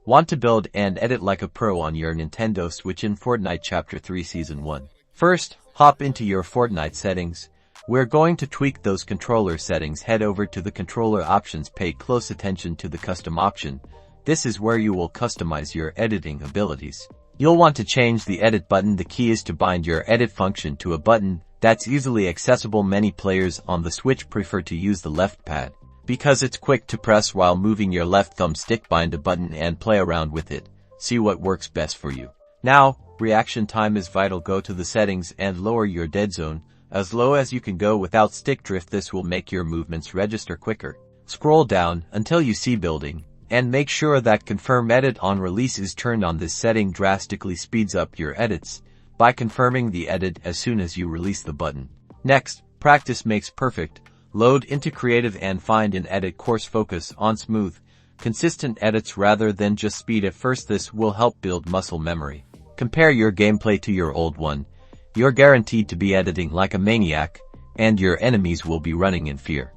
Want to build and edit like a pro on your Nintendo Switch in Fortnite Chapter 3 Season 1? First, hop into your Fortnite settings. We're going to tweak those controller settings. Head over to the controller options. Pay close attention to the custom option. This is where you will customize your editing abilities. You'll want to change the edit button. The key is to bind your edit function to a button that's easily accessible. Many players on the Switch prefer to use the left pad because it's quick to press while moving your left thumbstick. Bind a button and play around with it. See what works best for you. Now, reaction time is vital. Go to the settings and lower your dead zone as low as you can go without stick drift. This will make your movements register quicker. Scroll down until you see building and make sure that confirm edit on release is turned on. This setting drastically speeds up your edits by confirming the edit as soon as you release the button. Next, practice makes perfect. Load into creative and find an edit course. Focus on smooth, consistent edits rather than just speed at first. This will help build muscle memory. Compare your gameplay to your old one. You're guaranteed to be editing like a maniac, and your enemies will be running in fear.